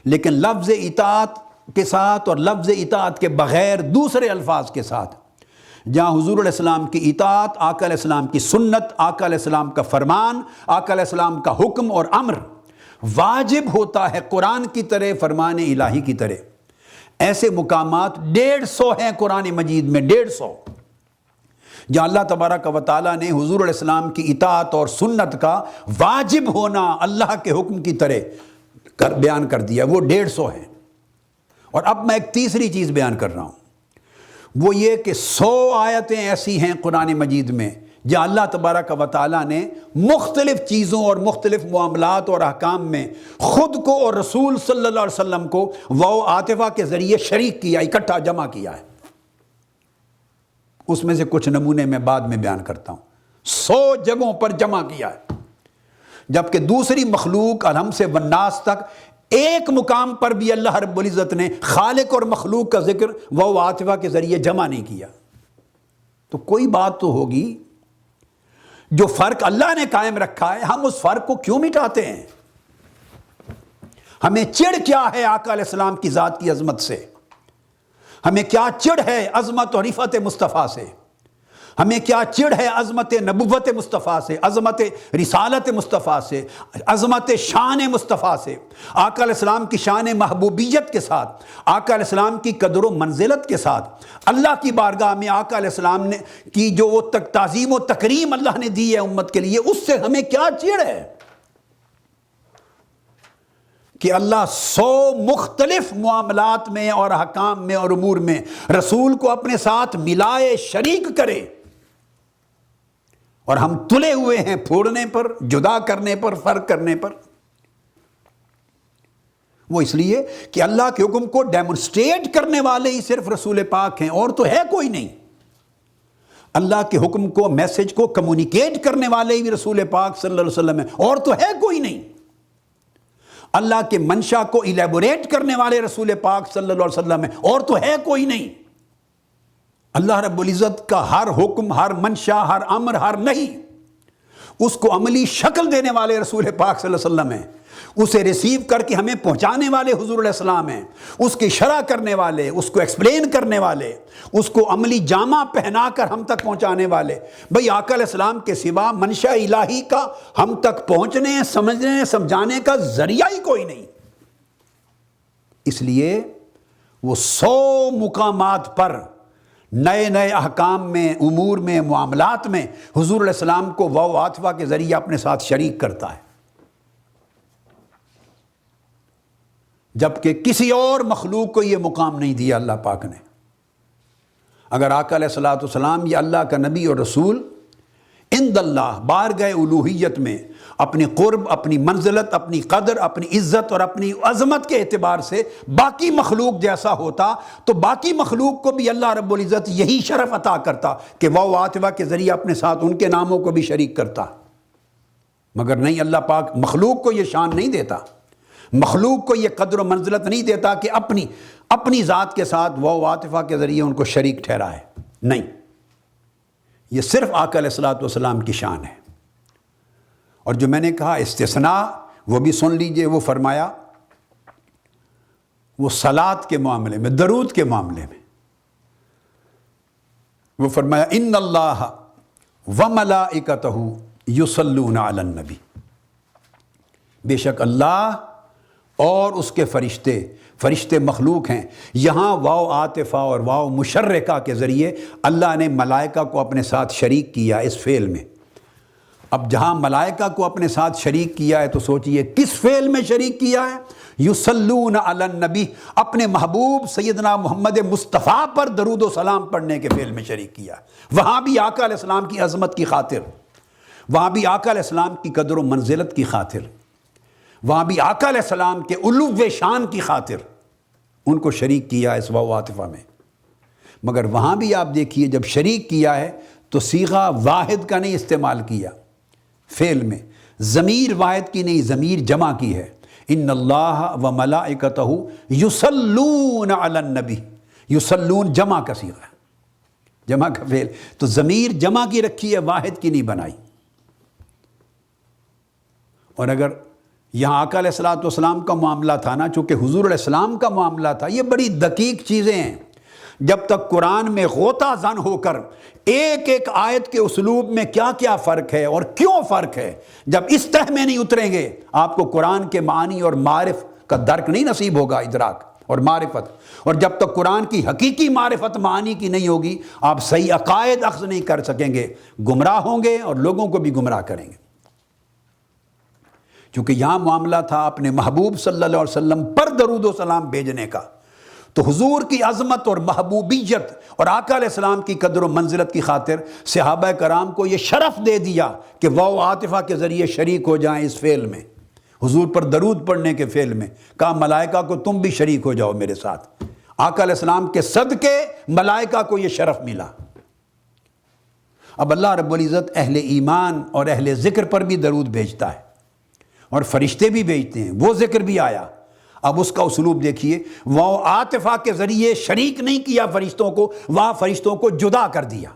لیکن لفظ اطاعت کے ساتھ اور لفظ اطاعت کے بغیر دوسرے الفاظ کے ساتھ جہاں حضور علیہ السلام کی اطاعت، آقا علیہ السلام کی سنت، آقا علیہ السلام کا فرمان، آقا علیہ السلام کا حکم اور امر واجب ہوتا ہے قرآن کی طرح، فرمان الہی کی طرح، ایسے مقامات 150 ہیں قرآن مجید میں، 150 جہاں اللہ تبارک و تعالیٰ نے حضور علیہ السلام کی اطاعت اور سنت کا واجب ہونا اللہ کے حکم کی طرح بیان کر دیا، وہ 150 ہیں۔ اور اب میں ایک تیسری چیز بیان کر رہا ہوں، وہ یہ کہ 100 آیتیں ایسی ہیں قرآن مجید میں جہاں اللہ تبارک و تعالیٰ نے مختلف چیزوں اور مختلف معاملات اور احکام میں خود کو اور رسول صلی اللہ علیہ وسلم کو و عاطفہ کے ذریعے شریک کیا، اکٹھا جمع کیا ہے۔ اس میں سے کچھ نمونے میں بعد میں بیان کرتا ہوں۔ 100 جگہوں پر جمع کیا ہے، جبکہ دوسری مخلوق الحم سے والناس تک ایک مقام پر بھی اللہ رب العزت نے خالق اور مخلوق کا ذکر و عاطفہ کے ذریعے جمع نہیں کیا۔ تو کوئی بات تو ہوگی، جو فرق اللہ نے قائم رکھا ہے ہم اس فرق کو کیوں مٹاتے ہیں؟ ہمیں چڑ کیا ہے آقا علیہ السلام کی ذات کی عظمت سے؟ ہمیں کیا چڑ ہے عظمت اور رفعت مصطفیٰ سے؟ ہمیں کیا چڑ ہے عظمت نبوت مصطفیٰ سے، عظمت رسالت مصطفیٰ سے، عظمت شان مصطفیٰ سے؟ آقا علیہ السلام کی شان محبوبیت کے ساتھ، آقا علیہ السلام کی قدر و منزلت کے ساتھ، اللہ کی بارگاہ میں آقا علیہ السلام نے کی جو وہ تعظیم و تکریم اللہ نے دی ہے امت کے لیے، اس سے ہمیں کیا چڑ ہے کہ اللہ 100 مختلف معاملات میں اور احکام میں اور امور میں رسول کو اپنے ساتھ ملائے، شریک کرے، اور ہم تلے ہوئے ہیں پھوڑنے پر، جدا کرنے پر، فرق کرنے پر؟ وہ اس لیے کہ اللہ کے حکم کو ڈیمونسٹریٹ کرنے والے ہی صرف رسول پاک ہیں، اور تو ہے کوئی نہیں۔ اللہ کے حکم کو، میسج کو کمیونیکیٹ کرنے والے ہی رسول پاک صلی اللہ علیہ وسلم ہیں، اور تو ہے کوئی نہیں۔ اللہ کے منشا کو الیبوریٹ کرنے والے رسول پاک صلی اللہ علیہ وسلم ہیں، اور تو ہے کوئی نہیں۔ اللہ رب العزت کا ہر حکم، ہر منشا، ہر امر، ہر نہیں، اس کو عملی شکل دینے والے رسول پاک صلی اللہ علیہ وسلم ہیں، اسے ریسیو کر کے ہمیں پہنچانے والے حضور علیہ السلام ہیں، اس کی شرح کرنے والے، اس کو ایکسپلین کرنے والے، اس کو عملی جامہ پہنا کر ہم تک پہنچانے والے۔ بھئی آقا علیہ السلام کے سوا منشا الہی کا ہم تک پہنچنے، سمجھنے، سمجھانے کا ذریعہ ہی کوئی نہیں۔ اس لیے وہ 100 مقامات پر نئے نئے احکام میں، امور میں، معاملات میں حضور علیہ السلام کو و عاطفہ کے ذریعے اپنے ساتھ شریک کرتا ہے، جبکہ کسی اور مخلوق کو یہ مقام نہیں دیا اللہ پاک نے۔ اگر آقا علیہ الصلوۃ والسلام یہ اللہ کا نبی اور رسول عند اللہ بارگاہ الوہیت میں اپنی قرب، اپنی منزلت، اپنی قدر، اپنی عزت اور اپنی عظمت کے اعتبار سے باقی مخلوق جیسا ہوتا تو باقی مخلوق کو بھی اللہ رب العزت یہی شرف عطا کرتا کہ و عاطفہ کے ذریعے اپنے ساتھ ان کے ناموں کو بھی شریک کرتا، مگر نہیں، اللہ پاک مخلوق کو یہ شان نہیں دیتا، مخلوق کو یہ قدر و منزلت نہیں دیتا کہ اپنی ذات کے ساتھ و عاطفہ کے ذریعے ان کو شریک ٹھہرائے۔ نہیں، یہ صرف آقا علیہ الصلوۃ والسلام کی شان ہے۔ اور جو میں نے کہا استثناء، وہ بھی سن لیجئے، وہ فرمایا وہ صلاۃ کے معاملے میں، درود کے معاملے میں، وہ فرمایا ان اللہ وملائکتہ یصلون علی النبی، بے شک اللہ اور اس کے فرشتے مخلوق ہیں۔ یہاں واو عاطفہ اور واو مشرکہ کے ذریعے اللہ نے ملائکہ کو اپنے ساتھ شریک کیا اس فعل میں۔ اب جہاں ملائکہ کو اپنے ساتھ شریک کیا ہے تو سوچئے کس فعل میں شریک کیا ہے؟ یصلون علی النبی، اپنے محبوب سیدنا محمد مصطفیٰ پر درود و سلام پڑھنے کے فعل میں شریک کیا۔ وہاں بھی آقا علیہ السلام کی عظمت کی خاطر، وہاں بھی آقا علیہ السلام کی قدر و منزلت کی خاطر، وہاں بھی آقا علیہ السلام کے علو شان کی خاطر ان کو شریک کیا اس و عاطفہ میں۔ مگر وہاں بھی آپ دیکھیے جب شریک کیا ہے تو صیغہ واحد کا نہیں استعمال کیا، فعل میں ضمیر واحد کی نہیں، ضمیر جمع کی ہے۔ ان اللہ و ملائکتہ یصلون علی النبی، یصلون جمع کا صیغہ ہے، جمع کا فعل، تو ضمیر جمع کی رکھی ہے، واحد کی نہیں بنائی۔ اور اگر یہاں آقا علیہ الصلوۃ والسلام کا معاملہ تھا نا، چونکہ حضور علیہ السلام کا معاملہ تھا، یہ بڑی دقیق چیزیں ہیں۔ جب تک قرآن میں غوطہ زن ہو کر ایک ایک آیت کے اسلوب میں کیا کیا فرق ہے اور کیوں فرق ہے، جب اس تہ میں نہیں اتریں گے آپ کو قرآن کے معانی اور معرف کا درک نہیں نصیب ہوگا، ادراک اور معرفت۔ اور جب تک قرآن کی حقیقی معرفت معانی کی نہیں ہوگی آپ صحیح عقائد اخذ نہیں کر سکیں گے، گمراہ ہوں گے اور لوگوں کو بھی گمراہ کریں گے۔ چونکہ یہاں معاملہ تھا اپنے محبوب صلی اللہ علیہ وسلم پر درود و سلام بھیجنے کا، تو حضور کی عظمت اور محبوبیت اور آقا علیہ السلام کی قدر و منزلت کی خاطر صحابہ کرام کو یہ شرف دے دیا کہ وہ عاطفہ کے ذریعے شریک ہو جائیں اس فعل میں، حضور پر درود پڑھنے کے فعل میں۔ کہا ملائکہ کو تم بھی شریک ہو جاؤ میرے ساتھ۔ آقا علیہ السلام کے صدقے ملائکہ کو یہ شرف ملا۔ اب اللہ رب العزت اہل ایمان اور اہل ذکر پر بھی درود بھیجتا ہے اور فرشتے بھی بھیجتے ہیں، وہ ذکر بھی آیا۔ اب اس کا اسلوب دیکھیے، وہ عاطفہ کے ذریعے شریک نہیں کیا فرشتوں کو، وہاں فرشتوں کو جدا کر دیا۔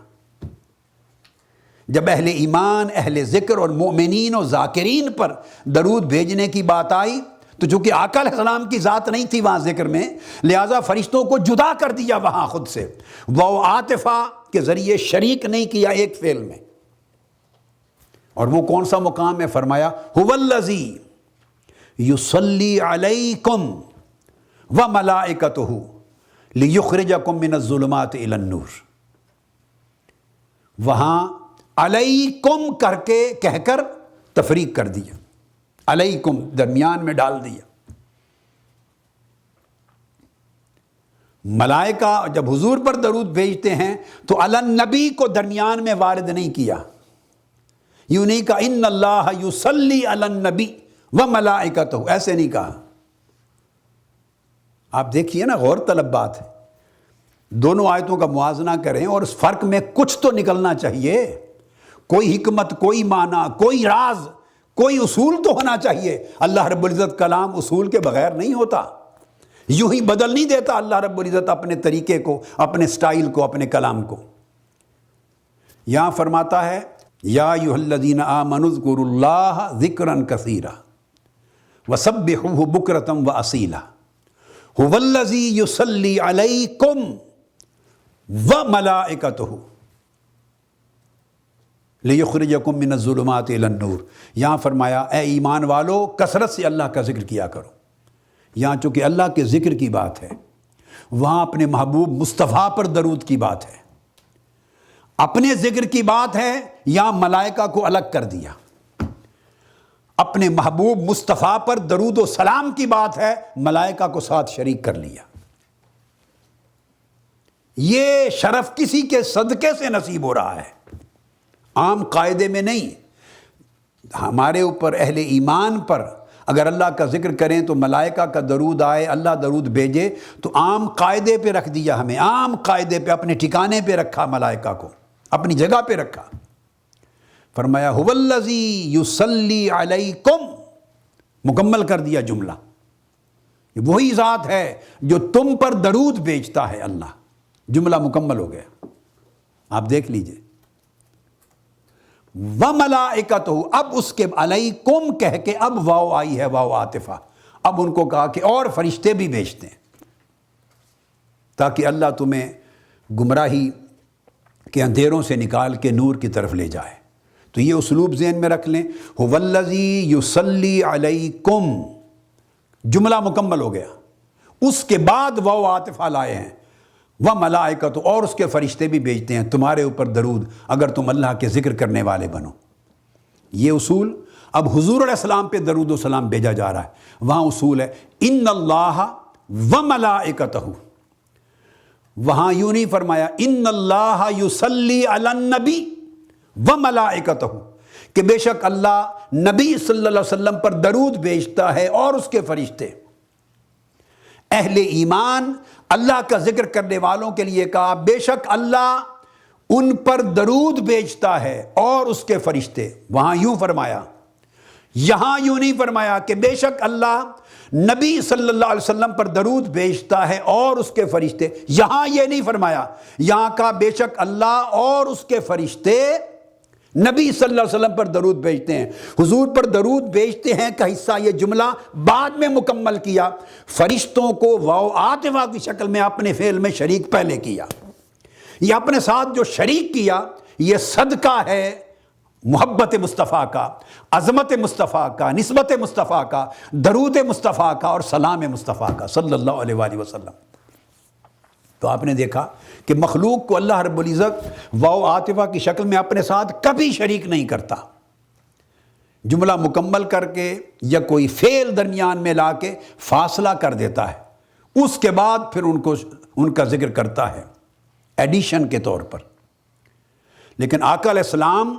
جب اہل ایمان، اہل ذکر اور مومنین و ذاکرین پر درود بھیجنے کی بات آئی تو چونکہ آقا علیہ السلام کی ذات نہیں تھی وہاں ذکر میں، لہٰذا فرشتوں کو جدا کر دیا وہاں خود سے، وہ عاطفہ کے ذریعے شریک نہیں کیا ایک فعل میں۔ اور وہ کون سا مقام ہے؟ فرمایا هو الذی یصلی علیکم وملائکتہ لیخرجکم من الظلمات الی النور۔ وہاں علیکم کر کے کہہ کر تفریق کر دیا، علیکم درمیان میں ڈال دیا۔ ملائکہ جب حضور پر درود بھیجتے ہیں تو علی النبی کو درمیان میں وارد نہیں کیا، یوں نہیں کہا ان اللہ یصلی علی النبی وملائکتہ، ایسے نہیں کہا۔ آپ دیکھیے نا، غور طلب بات ہے، دونوں آیتوں کا موازنہ کریں اور اس فرق میں کچھ تو نکلنا چاہیے، کوئی حکمت، کوئی معنی، کوئی راز، کوئی اصول تو ہونا چاہیے۔ اللہ رب العزت کلام اصول کے بغیر نہیں ہوتا، یوں ہی بدل نہیں دیتا اللہ رب العزت اپنے طریقے کو، اپنے سٹائل کو، اپنے کلام کو۔ یہاں فرماتا ہے یا ایھا الذین آمنوا اذکروا اللہ ذکرا کثیرا وسبحوہ بکرۃ واصیلا ھو الذی یصلی علیکم وملائکتہ لیخرجکم من الظلمات الی النور۔ یہاں فرمایا اے ایمان والو کثرت سے اللہ کا ذکر کیا کرو۔ یہاں چونکہ اللہ کے ذکر کی بات ہے، وہاں اپنے محبوب مصطفیٰ پر درود کی بات ہے، اپنے ذکر کی بات ہے، یہاں ملائکہ کو الگ کر دیا۔ اپنے محبوب مصطفیٰ پر درود و سلام کی بات ہے، ملائکہ کو ساتھ شریک کر لیا۔ یہ شرف کسی کے صدقے سے نصیب ہو رہا ہے، عام قاعدے میں نہیں۔ ہمارے اوپر اہل ایمان پر اگر اللہ کا ذکر کریں تو ملائکہ کا درود آئے، اللہ درود بھیجے تو عام قاعدے پہ رکھ دیا ہمیں، عام قاعدے پہ، اپنے ٹھکانے پہ رکھا، ملائکہ کو اپنی جگہ پہ رکھا۔ فرمایا هو الذی یصلی علیکم، مکمل کر دیا جملہ، وہی ذات ہے جو تم پر درود بھیجتا ہے اللہ، جملہ مکمل ہو گیا۔ آپ دیکھ لیجئے وملائکتہ، اب اس کے علیکم کہہ کے اب واو آئی ہے، واو عاطفہ، اب ان کو کہا کہ اور فرشتے بھی بھیجتے ہیں تاکہ اللہ تمہیں گمراہی کے اندھیروں سے نکال کے نور کی طرف لے جائے۔ تو یہ اسلوب ذہن میں رکھ لیں، ھو الذی یصلی علیکم، جملہ مکمل ہو گیا، اس کے بعد واو عاطفہ لائے ہیں، وملائکتہ، اور اس کے فرشتے بھی بھیجتے ہیں تمہارے اوپر درود اگر تم اللہ کے ذکر کرنے والے بنو۔ یہ اصول اب حضور علیہ السلام پہ درود و سلام بھیجا جا رہا ہے، وہاں اصول ہے ان اللہ وملائکتہ، وہاں یوں نہیں فرمایا ان اللہ یصلی علی النبی وملائکتہ کہ بے شک اللہ نبی صلی اللہ علیہ وسلم پر درود بھیجتا ہے اور اس کے فرشتے۔ اہل ایمان اللہ کا ذکر کرنے والوں کے لیے کہا بے شک اللہ ان پر درود بھیجتا ہے اور اس کے فرشتے، وہاں یوں فرمایا، یہاں یوں نہیں فرمایا کہ بے شک اللہ نبی صلی اللہ علیہ وسلم پر درود بھیجتا ہے اور اس کے فرشتے، یہاں یہ نہیں فرمایا، یہاں کہا بے شک اللہ اور اس کے فرشتے نبی صلی اللہ علیہ وسلم پر درود بھیجتے ہیں۔ حضور پر درود بھیجتے ہیں کا حصہ یہ جملہ بعد میں مکمل کیا، فرشتوں کو واو عاطفہ کی شکل میں اپنے فعل میں شریک پہلے کیا۔ یہ اپنے ساتھ جو شریک کیا یہ صدقہ ہے محبت مصطفیٰ کا، عظمت مصطفیٰ کا، نسبت مصطفیٰ کا، درود مصطفیٰ کا اور سلام مصطفیٰ کا صلی اللہ علیہ وآلہ وسلم۔ تو آپ نے دیکھا کہ مخلوق کو اللہ رب العزت واو عاطفہ کی شکل میں اپنے ساتھ کبھی شریک نہیں کرتا، جملہ مکمل کر کے یا کوئی فعل درمیان میں لا کے فاصلہ کر دیتا ہے، اس کے بعد پھر ان کا ذکر کرتا ہے ایڈیشن کے طور پر۔ لیکن آقا علیہ السلام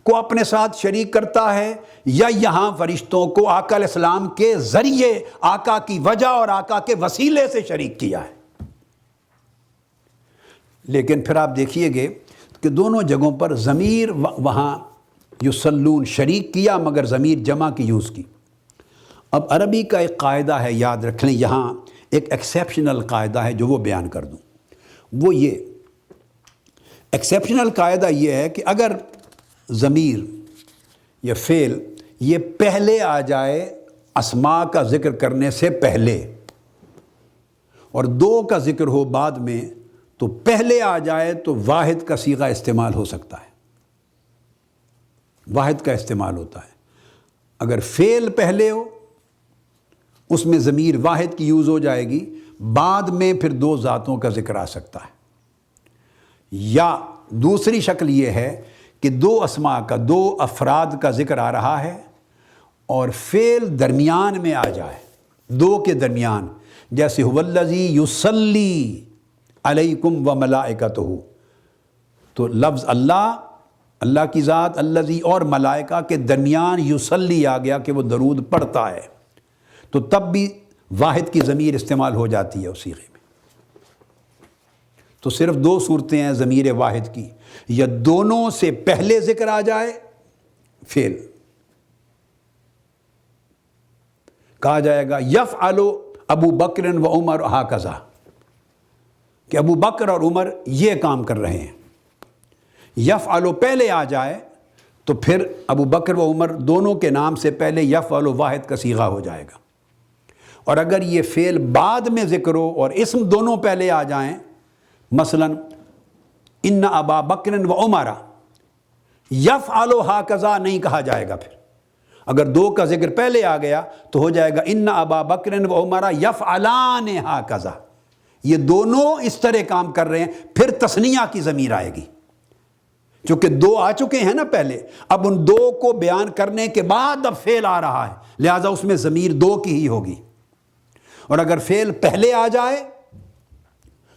کو اپنے ساتھ شریک کرتا ہے، یا یہاں فرشتوں کو آقا علیہ السلام کے ذریعے، آقا کی وجہ اور آقا کے وسیلے سے شریک کیا ہے۔ لیکن پھر آپ دیکھیے گے کہ دونوں جگہوں پر ضمیر وہاں یصلون شریک کیا، مگر ضمیر جمع کی یوز کی۔ اب عربی کا ایک قاعدہ ہے، یاد رکھ لیں، یہاں ایک ایکسیپشنل قاعدہ ہے جو وہ بیان کر دوں۔ وہ یہ ایکسیپشنل قاعدہ یہ ہے کہ اگر ضمیر یا فعل یہ پہلے آ جائے اسماء کا ذکر کرنے سے پہلے، اور دو کا ذکر ہو بعد میں، تو پہلے آ جائے تو واحد کا صیغہ استعمال ہو سکتا ہے، واحد کا استعمال ہوتا ہے۔ اگر فعل پہلے ہو اس میں ضمیر واحد کی یوز ہو جائے گی، بعد میں پھر دو ذاتوں کا ذکر آ سکتا ہے۔ یا دوسری شکل یہ ہے کہ دو اسماء کا، دو افراد کا ذکر آ رہا ہے اور فعل درمیان میں آ جائے، دو کے درمیان، جیسے هو الذی یصلی علیکم وملائکتہ، تو لفظ اللہ کی ذات، الذی اور ملائکہ کے درمیان یصلی آ گیا کہ وہ درود پڑھتا ہے، تو تب بھی واحد کی ضمیر استعمال ہو جاتی ہے اس صیغے میں۔ تو صرف دو صورتیں ہیں ضمیر واحد کی، یا دونوں سے پہلے ذکر آ جائے فعل، کہا جائے گا یفعل ابو بکر و عمر ہاکذا، کہ ابو بکر اور عمر یہ کام کر رہے ہیں۔ یفعل پہلے آ جائے تو پھر ابو بکر و عمر دونوں کے نام سے پہلے یفعل واحد کا صیغہ ہو جائے گا۔ اور اگر یہ فعل بعد میں ذکر ہو اور اسم دونوں پہلے آ جائیں، مثلا ان ابا بکر و عمر یفعل ہاکذا نہیں کہا جائے گا، پھر اگر دو کا ذکر پہلے آ گیا تو ہو جائے گا ان ابا بکر و عمر یفعلان ہاکذا، یہ دونوں اس طرح کام کر رہے ہیں، پھر تثنیہ کی ضمیر آئے گی، چونکہ دو آ چکے ہیں نا پہلے، اب ان دو کو بیان کرنے کے بعد اب فعل آ رہا ہے، لہٰذا اس میں ضمیر دو کی ہی ہوگی۔ اور اگر فعل پہلے آ جائے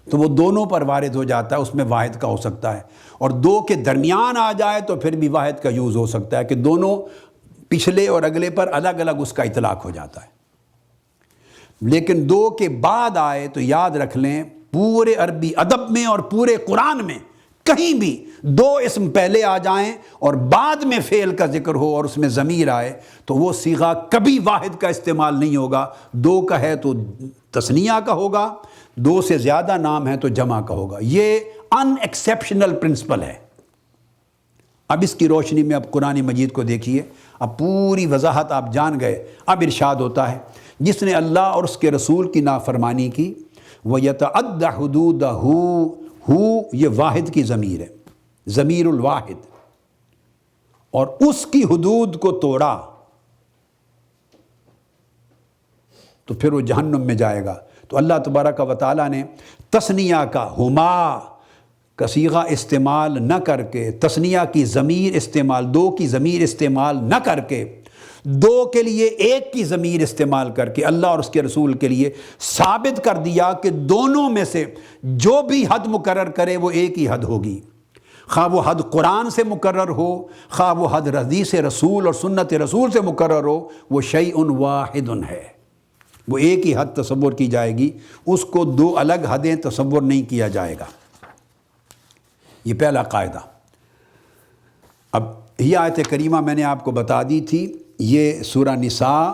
تو وہ دونوں پر وارد ہو جاتا ہے، اس میں واحد کا ہو سکتا ہے، اور دو کے درمیان آ جائے تو پھر بھی واحد کا یوز ہو سکتا ہے، کہ دونوں پچھلے اور اگلے پر الگ الگ اس کا اطلاق ہو جاتا ہے۔ لیکن دو کے بعد آئے تو یاد رکھ لیں، پورے عربی ادب میں اور پورے قرآن میں کہیں بھی دو اسم پہلے آ جائیں اور بعد میں فعل کا ذکر ہو اور اس میں ضمیر آئے تو وہ صیغہ کبھی واحد کا استعمال نہیں ہوگا، دو کا ہے تو تثنیہ کا ہوگا، دو سے زیادہ نام ہے تو جمع کا ہوگا۔ یہ ان ایکسیپشنل پرنسپل ہے۔ اب اس کی روشنی میں اب قرآن مجید کو دیکھیے، اب پوری وضاحت آپ جان گئے۔ اب ارشاد ہوتا ہے جس نے اللہ اور اس کے رسول کی نافرمانی کی، وَيَتَعَدَّ حُدُودَهُ، یہ واحد کی ضمیر ہے، ضمیر الواحد، اور اس کی حدود کو توڑا تو پھر وہ جہنم میں جائے گا۔ تو اللہ تبارک و تعالیٰ نے تثنیہ کا ہما کا صیغہ استعمال نہ کر کے، تثنیہ کی ضمیر استعمال، دو کی ضمیر استعمال نہ کر کے، دو کے لیے ایک کی ضمیر استعمال کر کے اللہ اور اس کے رسول کے لیے ثابت کر دیا کہ دونوں میں سے جو بھی حد مقرر کرے وہ ایک ہی حد ہوگی، خواہ وہ حد قرآن سے مقرر ہو، خواہ وہ حد حدیث رسول اور سنت رسول سے مقرر ہو، وہ شیء واحد ہے، وہ ایک ہی حد تصور کی جائے گی، اس کو دو الگ حدیں تصور نہیں کیا جائے گا۔ یہ پہلا قاعدہ۔ اب یہ آیت کریمہ میں نے آپ کو بتا دی تھی، یہ سورہ نساء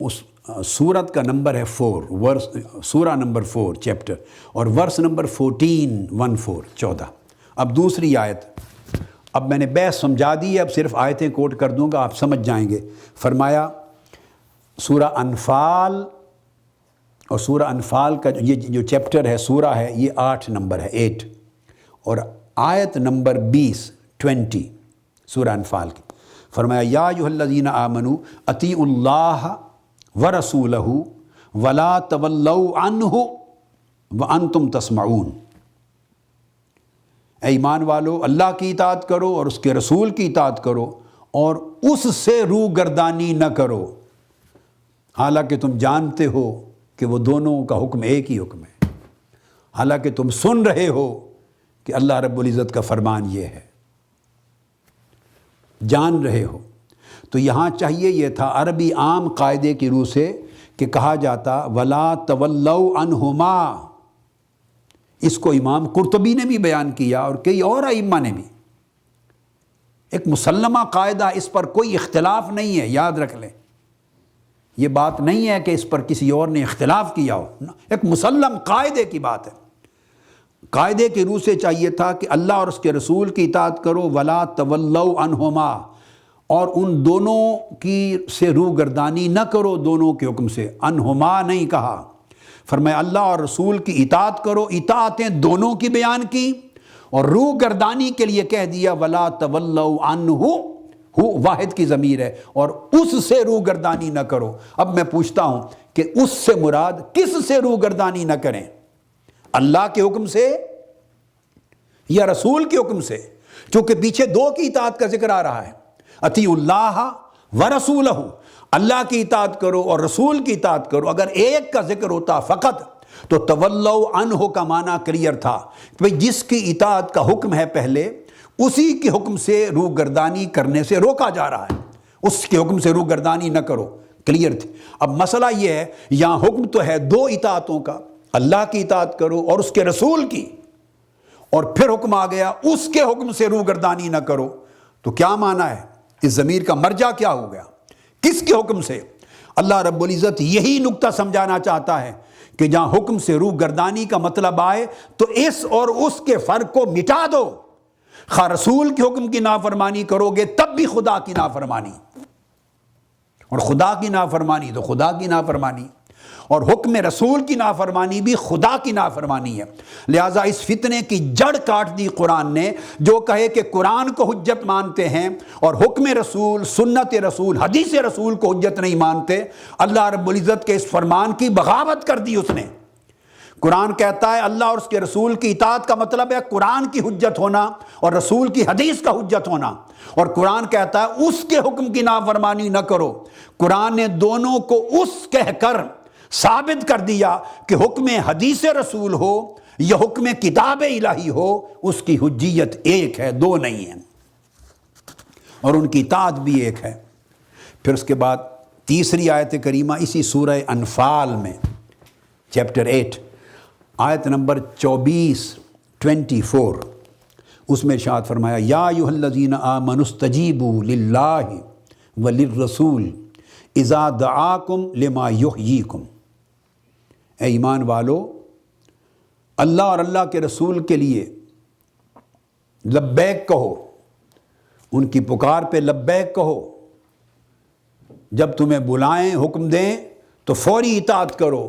اس سورت کا نمبر ہے 4، سورہ نمبر 4 چیپٹر، اور ورس نمبر 14 اب دوسری آیت، اب میں نے بحث سمجھا دی ہے، اب صرف آیتیں کوٹ کر دوں گا، آپ سمجھ جائیں گے۔ فرمایا سورہ انفال، اور سورہ انفال کا یہ جو چیپٹر ہے، سورہ ہے، یہ 8 نمبر ہے، 8، اور آیت نمبر 20 سورہ انفال کی۔ فرمایا یا ایھا الذین آمنوا اطیعوا اللہ ورسولہ ولا تولوا عنہ وانتم تسمعون، اے ایمان والو اللہ کی اطاعت کرو اور اس کے رسول کی اطاعت کرو اور اس سے روگردانی نہ کرو، حالانکہ تم جانتے ہو کہ وہ دونوں کا حکم ایک ہی حکم ہے، حالانکہ تم سن رہے ہو کہ اللہ رب العزت کا فرمان یہ ہے، جان رہے ہو۔ تو یہاں چاہیے یہ تھا عربی عام قاعدے کی روح سے کہ کہا جاتا وَلَا تَوَلَّوْا عَنْهُمَا۔ اس کو امام قرطبی نے بھی بیان کیا اور کئی اور ائمہ نے بھی۔ ایک مسلمہ قاعدہ، اس پر کوئی اختلاف نہیں ہے، یاد رکھ لیں۔ یہ بات نہیں ہے کہ اس پر کسی اور نے اختلاف کیا ہو، ایک مسلم قاعدے کی بات ہے۔ قاعدے کی روح سے چاہیے تھا کہ اللہ اور اس کے رسول کی اطاعت کرو، وَلَا تَوَلَّوْا عَنْهُمَا، اور ان دونوں کی سے روگردانی نہ کرو، دونوں کے حکم سے۔ عَنْهُمَا نہیں کہا، فرمایا اللہ اور رسول کی اطاعت کرو، اطاعتیں دونوں کی بیان کی، اور روگردانی کے لیے کہہ دیا وَلَا تَوَلَّوْا عَنْهُ، ہو واحد کی ضمیر ہے، اور اس سے روگردانی نہ کرو۔ اب میں پوچھتا ہوں کہ اس سے مراد کس سے روگردانی نہ کریں؟ اللہ کے حکم سے یا رسول کے حکم سے؟ چونکہ پیچھے دو کی اطاعت کا ذکر آ رہا ہے، اطیعوا اللہ ورسولہ، اللہ کی اطاعت کرو اور رسول کی اطاعت کرو۔ اگر ایک کا ذکر ہوتا فقط تو تولوا عنہ کا معنی کلیئر تھا، کہ جس کی اطاعت کا حکم ہے پہلے، اسی کے حکم سے روگردانی کرنے سے روکا جا رہا ہے، اس کے حکم سے روگردانی نہ کرو، کلیئر تھی۔ اب مسئلہ یہ ہے، یہاں حکم تو ہے دو اطاعتوں کا، اللہ کی اطاعت کرو اور اس کے رسول کی، اور پھر حکم آ گیا اس کے حکم سے روگردانی نہ کرو۔ تو کیا معنی ہے؟ اس ضمیر کا مرجع کیا ہو گیا؟ کس کے حکم سے؟ اللہ رب العزت یہی نقطہ سمجھانا چاہتا ہے کہ جہاں حکم سے روگردانی کا مطلب آئے تو اس اور اس کے فرق کو مٹا دو۔ خواہ رسول کے حکم کی نافرمانی کرو گے تب بھی خدا کی نافرمانی، اور خدا کی نافرمانی تو خدا کی نافرمانی، اور حکم رسول کی نافرمانی بھی خدا کی نافرمانی ہے۔ لہٰذا اس فتنے کی جڑ کاٹ دی قرآن نے، جو کہے کہ قرآن کو حجت مانتے ہیں اور حکم رسول، سنت رسول، حدیث رسول کو حجت نہیں مانتے، اللہ رب العزت کے اس فرمان کی بغاوت کر دی اس نے۔ قرآن کہتا ہے اللہ اور اس کے رسول کی اطاعت کا مطلب ہے قرآن کی حجت ہونا اور رسول کی حدیث کا حجت ہونا، اور قرآن کہتا ہے اس کے حکم کی نافرمانی نہ کرو۔ قرآن نے دونوں کو اس کہہ کر ثابت کر دیا کہ حکم حدیث رسول ہو یا حکم کتاب الہی ہو، اس کی حجیت ایک ہے، دو نہیں ہیں، اور ان کی اطاعت بھی ایک ہے۔ پھر اس کے بعد تیسری آیت کریمہ اسی سورہ انفال میں، چیپٹر 8 آیت نمبر 24 اس میں ارشاد فرمایا یا ایھا الذین آمنوا استجیبوا للہ وللرسول اذا دعاکم لما یحییکم۔ اے ایمان والو، اللہ اور اللہ کے رسول کے لیے لبیک کہو، ان کی پکار پہ لبیک کہو، جب تمہیں بلائیں، حکم دیں تو فوری اطاعت کرو،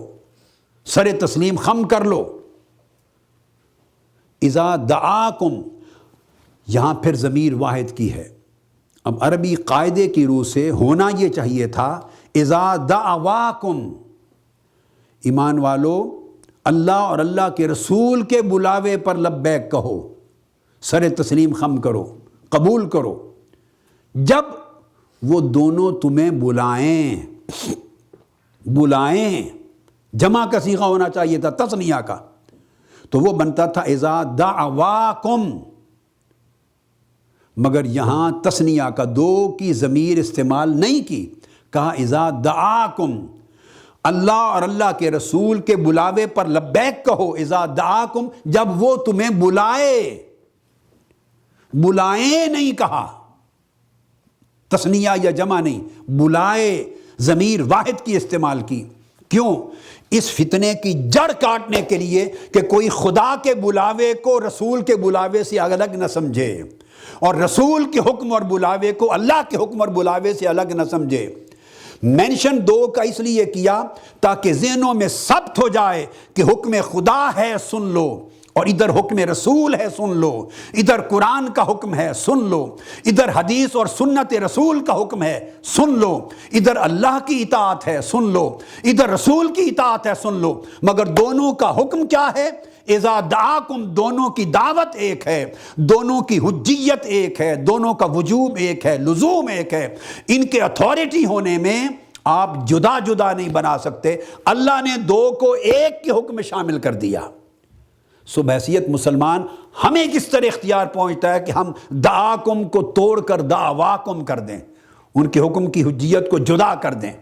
سر تسلیم خم کر لو۔ اذا دعاکم، یہاں پھر ضمیر واحد کی ہے۔ اب عربی قاعدے کی روح سے ہونا یہ چاہیے تھا اذا دعواکم، ایمان والو اللہ اور اللہ کے رسول کے بلاوے پر لبیک کہو، سر تسلیم خم کرو، قبول کرو، جب وہ دونوں تمہیں بلائیں، جمع کا صیغہ ہونا چاہیے تھا، تثنیہ کا، تو وہ بنتا تھا اذا دعواکم، مگر یہاں تثنیہ کا دو کی ضمیر استعمال نہیں کی، کہا اذا دعاکم، اللہ اور اللہ کے رسول کے بلاوے پر لبیک کہو، اذا دعاکم، جب وہ تمہیں بلائیں نہیں کہا، تثنیہ یا جمع نہیں، بلائے، ضمیر واحد کی استعمال کی۔ کیوں؟ اس فتنے کی جڑ کاٹنے کے لیے کہ کوئی خدا کے بلاوے کو رسول کے بلاوے سے الگ نہ سمجھے، اور رسول کے حکم اور بلاوے کو اللہ کے حکم اور بلاوے سے الگ نہ سمجھے۔ مینشن دو کا اس لیے کیا تاکہ ذہنوں میں ثبت ہو جائے کہ حکم خدا ہے، سن لو، اور ادھر حکم رسول ہے، سن لو، ادھر قرآن کا حکم ہے، سن لو، ادھر حدیث اور سنت رسول کا حکم ہے، سن لو، ادھر اللہ کی اطاعت ہے، سن لو، ادھر رسول کی اطاعت ہے، سن لو، مگر دونوں کا حکم کیا ہے؟ اذا دعاکم، دونوں کی دعوت ایک ہے، دونوں کی حجیت ایک ہے، دونوں کا وجوب ایک ہے، لزوم ایک ہے، ان کے اتھارٹی ہونے میں آپ جدا جدا نہیں بنا سکتے، اللہ نے دو کو ایک کے حکم میں شامل کر دیا۔ سو بحیثیت مسلمان ہمیں کس طرح اختیار پہنچتا ہے کہ ہم دعاکم کو توڑ کر دعواکم کر دیں، ان کے حکم کی حجیت کو جدا کر دیں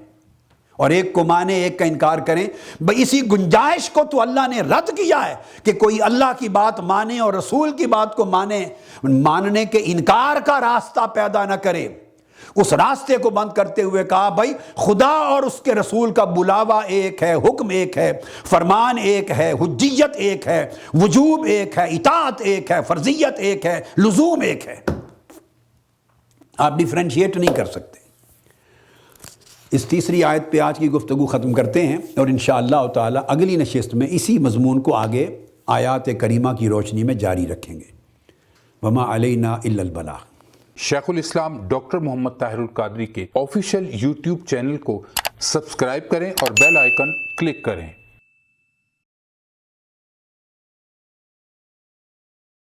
اور ایک کو مانے ایک کا انکار کریں۔ بھئی اسی گنجائش کو تو اللہ نے رد کیا ہے کہ کوئی اللہ کی بات مانے اور رسول کی بات کو ماننے کے انکار کا راستہ پیدا نہ کرے۔ اس راستے کو بند کرتے ہوئے کہا بھائی خدا اور اس کے رسول کا بلاوا ایک ہے، حکم ایک ہے، فرمان ایک ہے، حجیت ایک ہے، وجوب ایک ہے، اطاعت ایک ہے، فرضیت ایک ہے، لزوم ایک ہے۔ آپ ڈیفرینشیٹ نہیں کر سکتے۔ اس تیسری آیت پہ آج کی گفتگو ختم کرتے ہیں اور انشاءاللہ تعالی اگلی نشست میں اسی مضمون کو آگے آیات کریمہ کی روشنی میں جاری رکھیں گے۔ وما علینا الا البلاغ۔ شیخ الاسلام ڈاکٹر محمد طاہر القادری کے آفیشیل یوٹیوب چینل کو سبسکرائب کریں اور بیل آئیکن کلک کریں۔